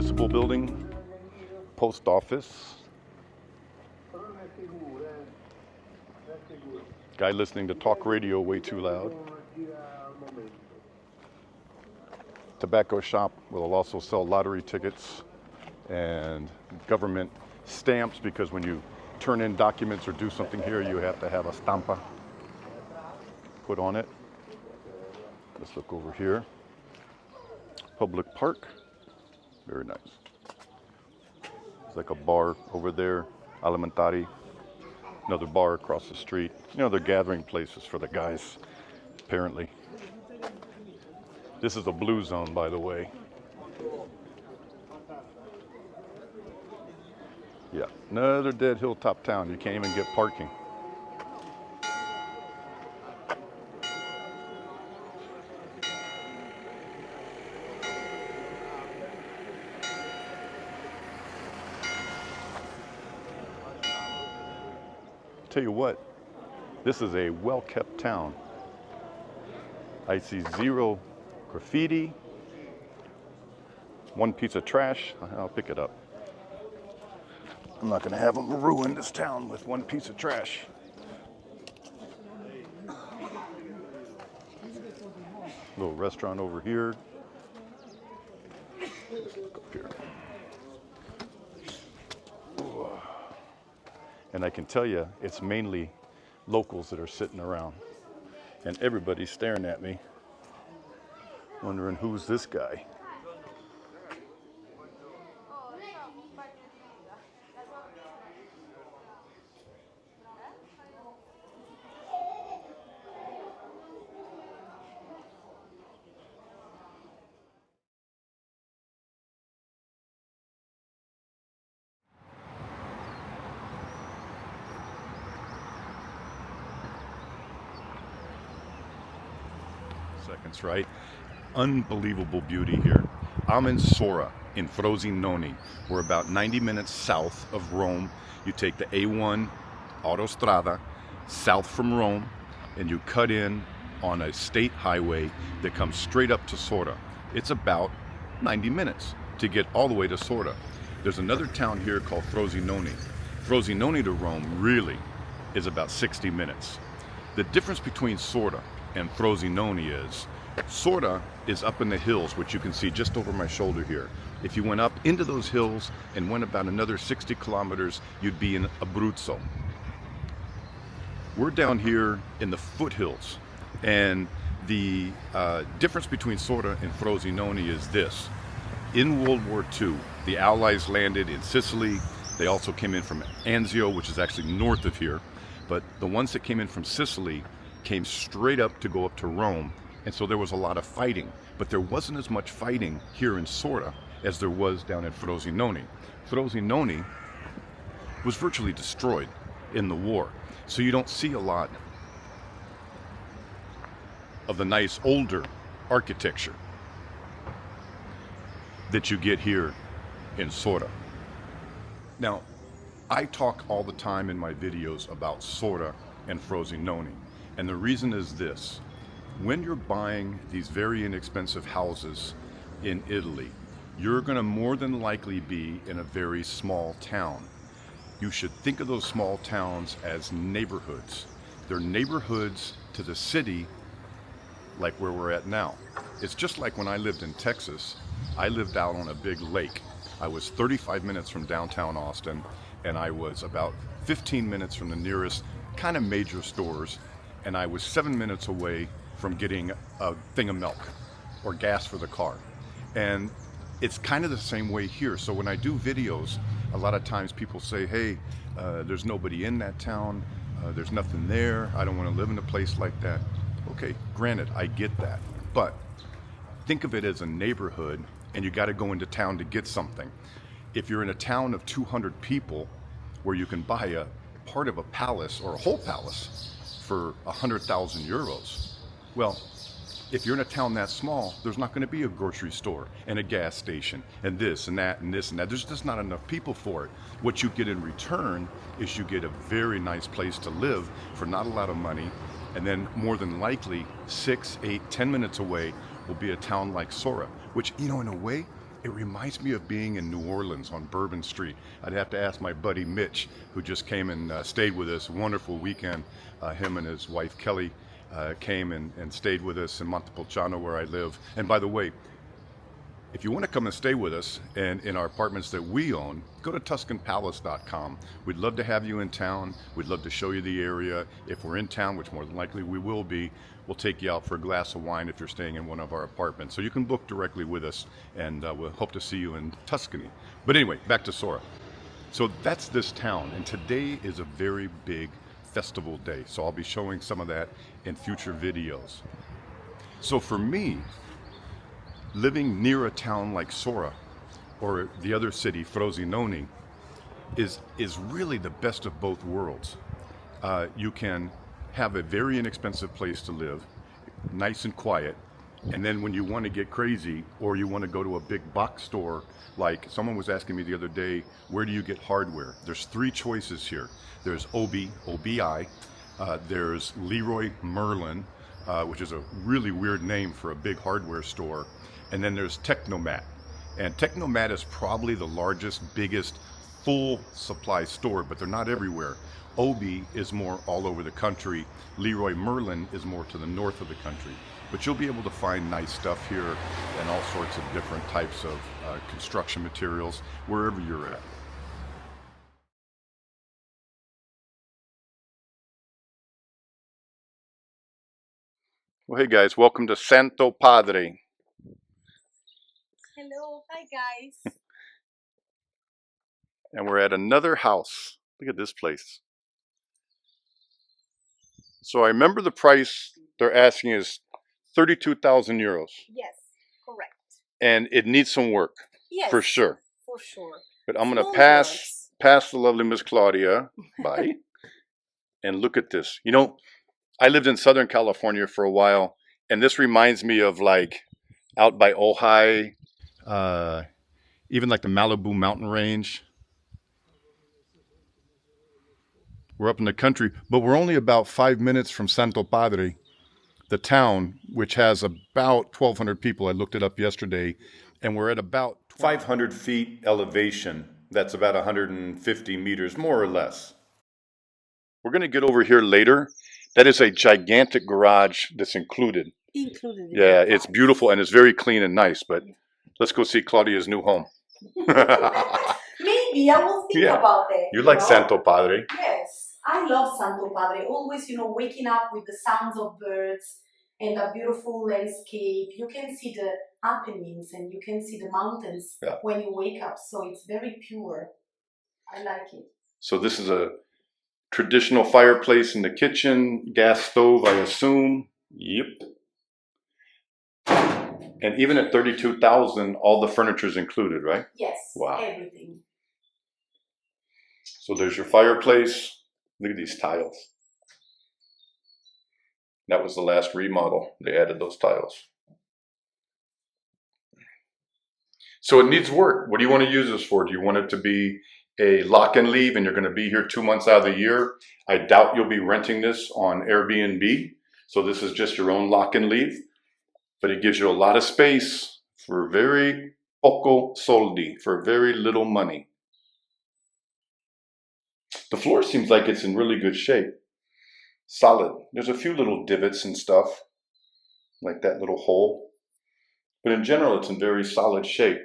municipal building, post office. Guy listening to talk radio way too loud. Tobacco shop will also sell lottery tickets and government stamps, because when you turn in documents or do something here, you have to have a stampa put on it. Let's look over here. Public park, very nice. There's like a bar over there, Alimentari. Another bar across the street. You know, they're gathering places for the guys, apparently. This is a blue zone, by the way. Yeah, another dead hilltop town. You can't even get parking. Tell you what, this is a well-kept town. I see zero graffiti, one piece of trash. I'll pick it up. I'm not gonna have them ruin this town with one piece of trash. Little restaurant over here. Let's look up here. And I can tell you, it's mainly locals that are sitting around. And everybody's staring at me, wondering who's this guy. Seconds, right? Unbelievable beauty here. I'm in Sora, in Frosinone. We're about 90 minutes south of Rome. You take the A1 Autostrada south from Rome, and you cut in on a state highway that comes straight up to Sora. It's about 90 minutes to get all the way to Sora. There's another town here called Frosinone. Frosinone to Rome really is about 60 minutes. The difference between Sora and Frosinone is, Sora is up in the hills, which you can see just over my shoulder here. If you went up into those hills and went about another 60 kilometers, you'd be in Abruzzo. We're down here in the foothills, and the difference between Sora and Frosinone is this. In World War II, the Allies landed in Sicily. They also came in from Anzio, which is actually north of here, but the ones that came in from Sicily came straight up to go up to Rome, and so there was a lot of fighting. But there wasn't as much fighting here in Sora as there was down at Frosinone. Frosinone was virtually destroyed in the war, so you don't see a lot of the nice older architecture that you get here in Sora. Now, I talk all the time in my videos about Sora and Frosinone. And the reason is this: when you're buying these very inexpensive houses in Italy, you're gonna more than likely be in a very small town. You should think of those small towns as neighborhoods. They're neighborhoods to the city, like where we're at now. It's just like when I lived in Texas. I lived out on a big lake. I was 35 minutes from downtown Austin, and I was about 15 minutes from the nearest kind of major stores, and I was 7 minutes away from getting a thing of milk or gas for the car. And it's kind of the same way here. So when I do videos, a lot of times people say, hey, there's nobody in that town, there's nothing there, I don't want to live in a place like that. Okay, granted, I get that, but think of it as a neighborhood, and you got to go into town to get something. If you're in a town of 200 people where you can buy a part of a palace or a whole palace for 100,000 euros, well, if you're in a town that small, there's not going to be a grocery store and a gas station and this and that and this and that. There's just not enough people for it. What you get in return is you get a very nice place to live for not a lot of money, and then more than likely 6, 8, 10 minutes away will be a town like Sora, which, you know, in a way, It reminds me of being in New Orleans on Bourbon Street. I'd have to ask my buddy Mitch, who just came and stayed with us. Wonderful weekend. Him and his wife Kelly came and stayed with us in Montepulciano, where I live. And by the way, if you want to come and stay with us and in our apartments that we own, go to TuscanPalace.com. We'd love to have you in town. We'd love to show you the area. If we're in town, which more than likely we will be, we'll take you out for a glass of wine if you're staying in one of our apartments. So you can book directly with us, and we'll hope to see you in Tuscany. But anyway, back to Sora. So that's this town, and today is a very big festival day. So I'll be showing some of that in future videos. So for me, living near a town like Sora or the other city, Frosinone, is really the best of both worlds. You can have a very inexpensive place to live, nice and quiet, and then when you want to get crazy or you want to go to a big box store, like someone was asking me the other day, where do you get hardware? There's three choices here. There's OBI, there's Leroy Merlin, which is a really weird name for a big hardware store. And then there's Technomat. And Technomat is probably the largest, biggest full supply store, but they're not everywhere. Obi is more all over the country. Leroy Merlin is more to the north of the country. But you'll be able to find nice stuff here and all sorts of different types of construction materials wherever you're at. Well, hey guys, welcome to Santopadre. Hello, hi guys. And we're at another house. Look at this place. So I remember the price they're asking is 32,000 euros. Yes, correct. And it needs some work. Yes, for sure. For sure. But I'm going to Small pass the lovely Miss Claudia by and look at this. You know, I lived in Southern California for a while, and this reminds me of like out by Ojai, even like the Malibu mountain range. We're up in the country, but we're only about 5 minutes from Santopadre, the town, which has about 1,200 people. I looked it up yesterday, and we're at about 500 feet elevation. That's about 150 meters, more or less. We're going to get over here later. That is a gigantic garage that's included. Included. Yeah, it's beautiful, and it's very clean and nice, but let's go see Claudia's new home. Maybe I will think about it. You like Santopadre? Yes. I love Santopadre. Always, waking up with the sounds of birds and a beautiful landscape. You can see the Apennines and you can see the mountains when you wake up. So it's very pure. I like it. So this is a traditional fireplace in the kitchen, gas stove, I assume. Yep. And even at 32,000, all the furniture is included, right? Yes. Wow. Everything. So there's your fireplace. Look at these tiles. That was the last remodel. They added those tiles. So it needs work. What do you want to use this for? Do you want it to be a lock and leave and you're going to be here 2 months out of the year? I doubt you'll be renting this on Airbnb. So this is just your own lock and leave. But it gives you a lot of space for very poco soldi, for very little money. The floor seems like it's in really good shape. Solid. There's a few little divots and stuff, like that little hole. But in general, it's in very solid shape.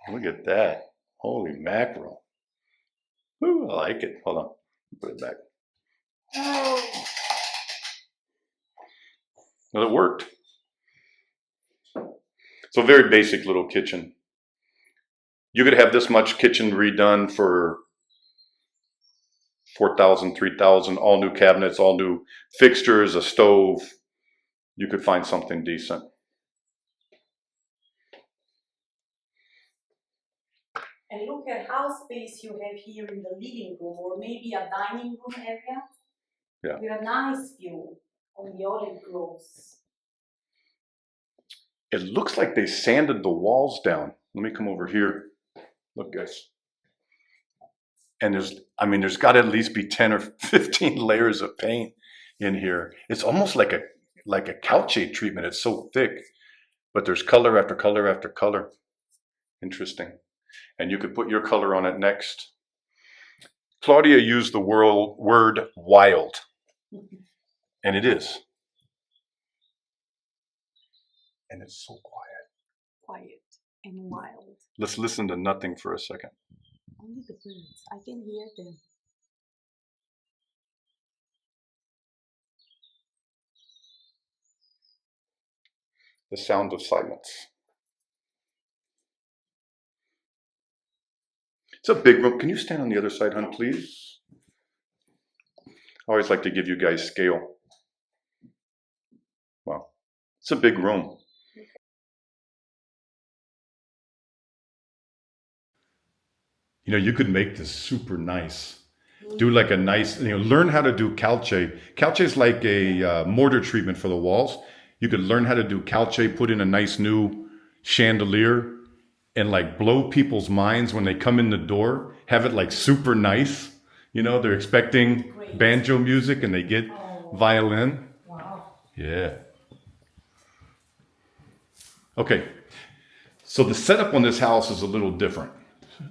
Look at that. Holy mackerel. Ooh, I like it. Hold on. Put it back. Well, it worked. So very basic little kitchen. You could have this much kitchen redone for 4,000, 3,000, all new cabinets, all new fixtures, a stove. You could find something decent. And look at how space you have here in the living room, or maybe a dining room area. Yeah. With a nice view on the olive groves. It looks like they sanded the walls down. Let me come over here. Look, guys. And there's got to at least be 10 or 15 layers of paint in here. It's almost like like a calce treatment. It's so thick, but there's color after color after color. Interesting. And you could put your color on it next. Claudia used the word wild, and it is. And it's so quiet. Quiet and wild. Let's listen to nothing for a second. Only the birds. I can hear them. The sound of silence. It's a big room. Can you stand on the other side, hon, please? I always like to give you guys scale. Wow. It's a big room. You know, you could make this super nice. Do like a nice, learn how to do calce. Calce is like a mortar treatment for the walls. You could learn how to do calce, put in a nice new chandelier, and like blow people's minds when they come in the door. Have it like super nice. You know, they're expecting banjo music and they get violin. Wow. Yeah. Okay. So the setup on this house is a little different.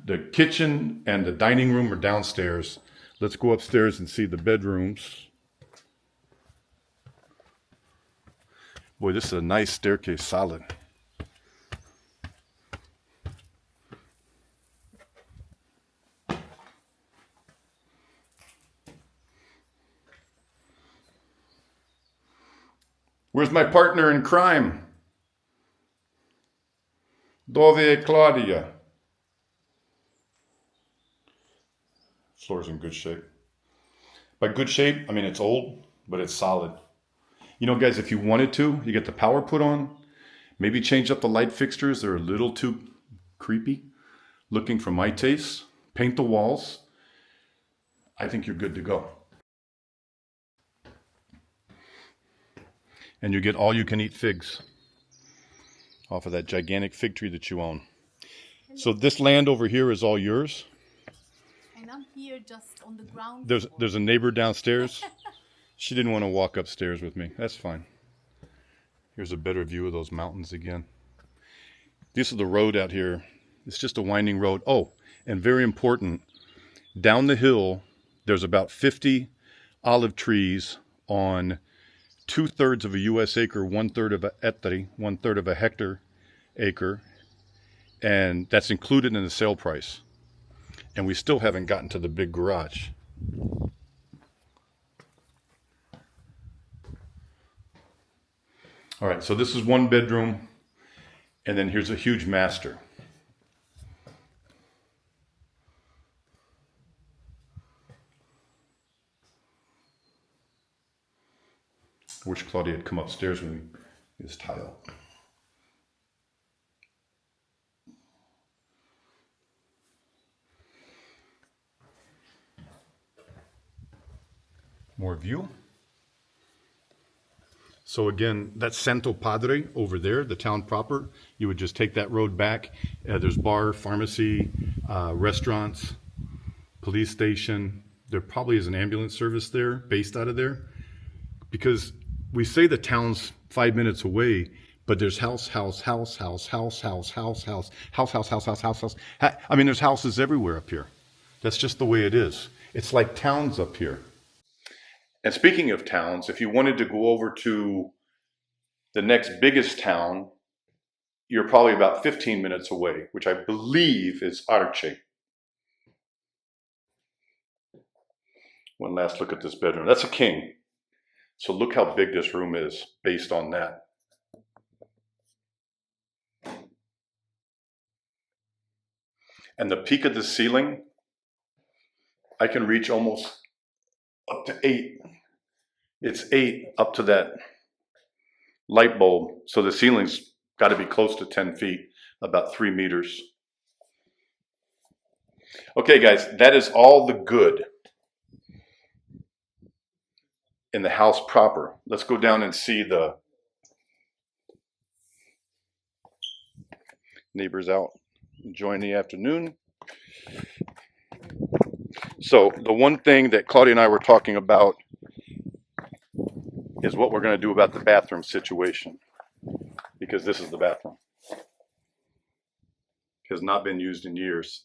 The kitchen and the dining room are downstairs. Let's go upstairs and see the bedrooms. Boy, this is a nice staircase, solid. Where's my partner in crime? Dove è Claudia? Floor's in good shape. By good shape, I mean it's old, but it's solid. You know, guys, if you wanted to, you get the power put on, maybe change up the light fixtures. They're a little too creepy looking for my taste. Paint the walls. I think you're good to go. And you get all you can eat figs off of that gigantic fig tree that you own. So this land over here is all yours. And I'm here just on the ground. There's a neighbor downstairs. She didn't want to walk upstairs with me. That's fine. Here's a better view of those mountains again. This is the road out here. It's just a winding road. Oh, and very important, down the hill, there's about 50 olive trees on 2/3 of a U.S. acre, 1/3 of a hectare, 1/3 of a hectare acre, and that's included in the sale price. And we still haven't gotten to the big garage. All right, so this is one bedroom, and then here's a huge master. I wish Claudia had come upstairs with me. His tile. More view. So again, that's Santopadre over there, the town proper. You would just take that road back. There's bar, pharmacy, restaurants, police station. There probably is an ambulance service there, based out of there. Because we say the town's 5 minutes away, but there's house. I mean, there's houses everywhere up here. That's just the way it is. It's like towns up here. And speaking of towns, if you wanted to go over to the next biggest town, you're probably about 15 minutes away, which I believe is Arce. One last look at this bedroom. That's a king. So look how big this room is based on that. And the peak of the ceiling, I can reach almost up to 8. It's 8 up to that light bulb. So the ceiling's got to be close to 10 feet, about 3 meters. Okay, guys, that is all the good in the house proper. Let's go down and see the neighbors out enjoying the afternoon. So the one thing that Claudia and I were talking about is what we're going to do about the bathroom situation, because this is the bathroom. Has not been used in years.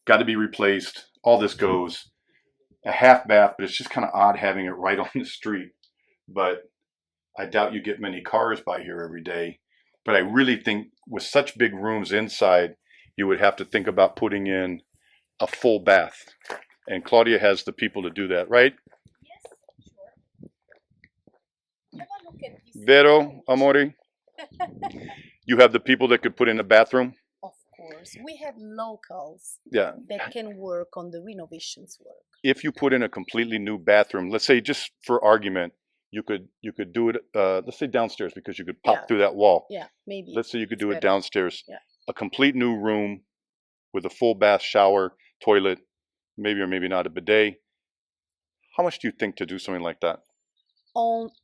Got to be replaced. All this goes. A half bath, but it's just kind of odd having it right on the street. But I doubt you get many cars by here every day. But I really think with such big rooms inside, you would have to think about putting in a full bath. And Claudia has the people to do that, right? Yes, sure. Have a look at this. Vero, amore? You have the people that could put in a bathroom? Of course. We have locals Yeah. that can work on the renovations work. If you put in a completely new bathroom, let's say just for argument, you could do it, let's say downstairs, because you could pop through that wall. Yeah, maybe. Let's say you could do it better. downstairs. Yeah. A complete new room with a full bath, shower, toilet, maybe or maybe not a bidet. How much do you think to do something like that?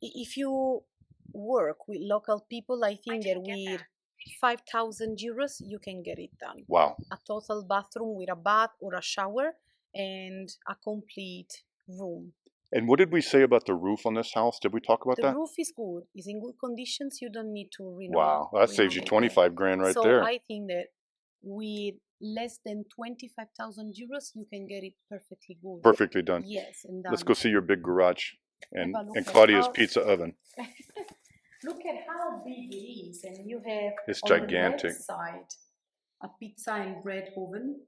If you work with local people, I think that with 5,000 euros, you can get it done. Wow. A total bathroom with a bath or a shower and a complete room. And what did we say about the roof on this house? Did we talk about that? The roof is good. It's in good conditions. You don't need to renovate. Wow, that saves you 25 grand right so there. I think that with less than 25,000 euros, you can get it perfectly good. Perfectly done. Yes, and done. Let's go see your big garage and at Claudia's pizza oven. Look at how big it is, and you have It's on gigantic. the left side a pizza and bread oven.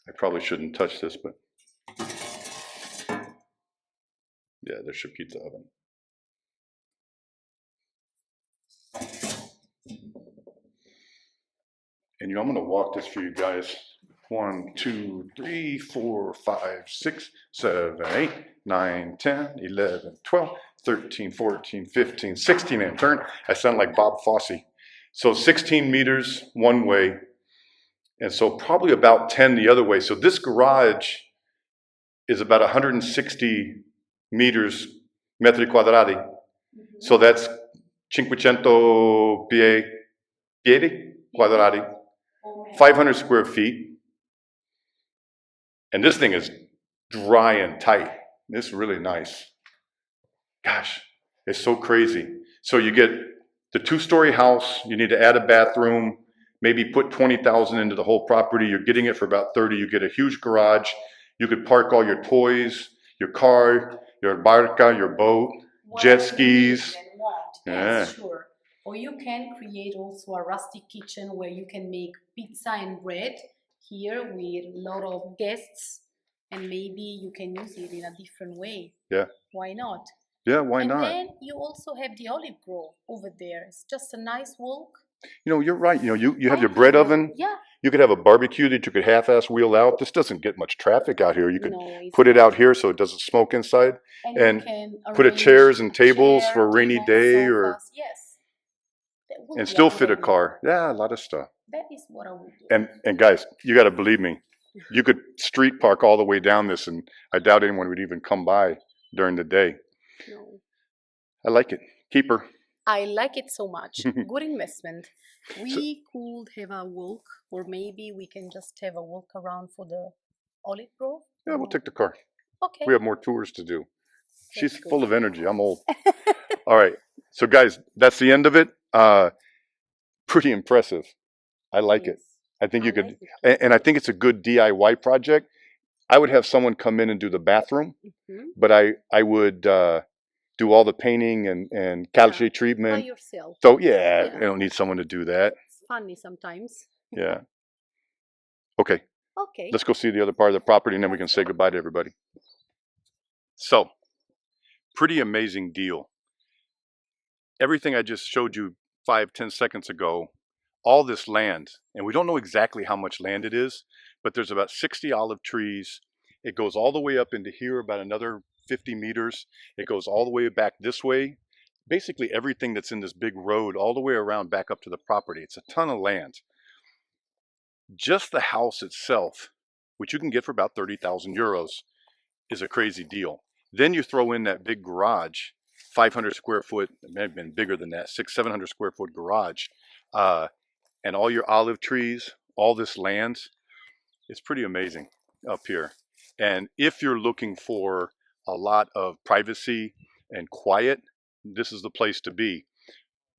I probably shouldn't touch this, but yeah, there's your pizza oven. And I'm going to walk this for you guys. 1, 2, 3, 4, 5, 6, 7, 8, 9, 10, 11, 12, 13, 14, 15, 16 and turn. I sound like Bob Fosse. So 16 meters one way, and so probably about 10 the other way. So this garage is about 160 meters, metri quadrati. So that's 500 piedi quadrati, 500 square feet. And this thing is dry and tight. It's really nice. Gosh, it's so crazy. So you get the 2-story house, you need to add a bathroom, maybe put 20,000 into the whole property. You're getting it for about 30. You get a huge garage. You could park all your toys, your car, your barca, your boat, jet skis. Yes, sure. Or you can create also a rustic kitchen where you can make pizza and bread here with a lot of guests, and maybe you can use it in a different way. Yeah. Why not? Yeah, why not? And then you also have the olive grove over there. It's just a nice walk. You know, you're right. You know, you have your bread oven. Yeah. You could have a barbecue that you could half-ass wheel out. This doesn't get much traffic out here. You could put it out here so it doesn't smoke inside, and put chairs and tables for a rainy day, or and still fit a car. Yeah, a lot of stuff. That is what I would do. And guys, you got to believe me. You could street park all the way down this, and I doubt anyone would even come by during the day. No. I like it. Keep her. I like it so much. Good investment. We could have a walk, or maybe we can just have a walk around for the olive grove. Yeah, we'll take the car. Okay. We have more tours to do. She's full of energy. I'm old. All right. So guys, that's the end of it. Pretty impressive. I like it. I think you could, and I think it's a good DIY project. I would have someone come in and do the bathroom, but I would do all the painting and calce treatment. By yourself. So yeah, I don't need someone to do that. It's funny sometimes. Yeah. Okay. Okay. Let's go see the other part of the property, and then we can say goodbye to everybody. So, pretty amazing deal. Everything I just showed you 5-10 seconds ago, all this land, and we don't know exactly how much land it is, but there's about 60 olive trees. It goes all the way up into here, about another 50 meters. It goes all the way back this way. Basically everything that's in this big road all the way around back up to the property. It's a ton of land. Just the house itself, which you can get for about 30,000 euros, is a crazy deal. Then you throw in that big garage, 500 square foot, it may have been bigger than that, 600-700 square foot garage, and all your olive trees, all this land. It's pretty amazing up here. And if you're looking for a lot of privacy and quiet, this is the place to be.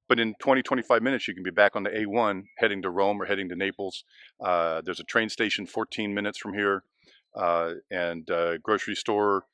But in 20, 25 minutes, you can be back on the A1 heading to Rome or heading to Naples. There's a train station 14 minutes from here, and grocery store,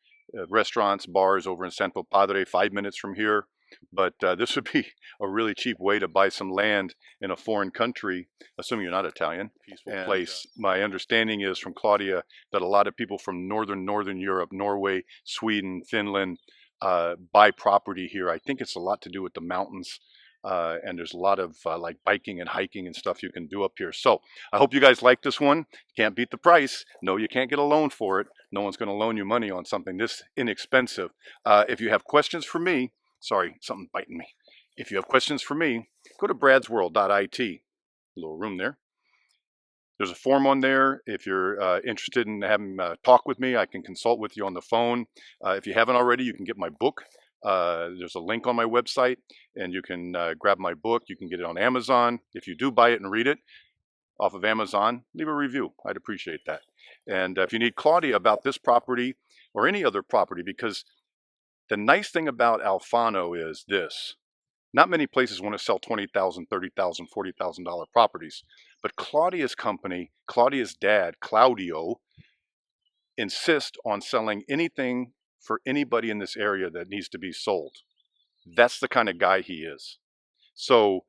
restaurants, bars over in Santopadre 5 minutes from here. But this would be a really cheap way to buy some land in a foreign country, assuming you're not Italian. Peaceful place. My understanding is from Claudia that a lot of people from northern Europe, Norway, Sweden, Finland, buy property here. I think it's a lot to do with the mountains. And there's a lot of like biking and hiking and stuff you can do up here. So I hope you guys like this one. Can't beat the price. No, you can't get a loan for it. No one's going to loan you money on something this inexpensive. If you have questions for me, sorry, something biting me. If you have questions for me, go to bradsworld.it. A little room there. There's a form on there. If you're interested in having a talk with me, I can consult with you on the phone. If you haven't already, you can get my book. There's a link on my website, and you can grab my book. You can get it on Amazon. If you do buy it and read it off of Amazon, leave a review. I'd appreciate that. And if you need Claudia about this property or any other property, because the nice thing about Alfano is this. Not many places want to sell $20,000, $30,000, $40,000 properties. But Claudia's company, Claudia's dad, Claudio, insists on selling anything for anybody in this area that needs to be sold. That's the kind of guy he is. So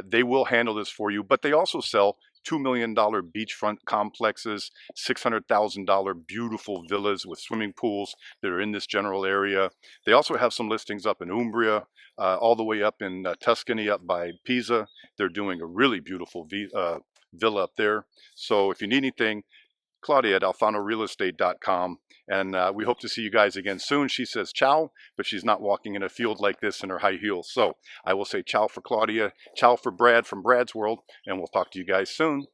they will handle this for you, but they also sell $2 million beachfront complexes, $600,000 beautiful villas with swimming pools that are in this general area. They also have some listings up in Umbria, all the way up in Tuscany, up by Pisa. They're doing a really beautiful villa up there. So if you need anything, Claudia at alfanorealestate.com. And we hope to see you guys again soon. She says ciao, but she's not walking in a field like this in her high heels. So I will say ciao for Claudia, ciao for Brad from Brad's World, and we'll talk to you guys soon.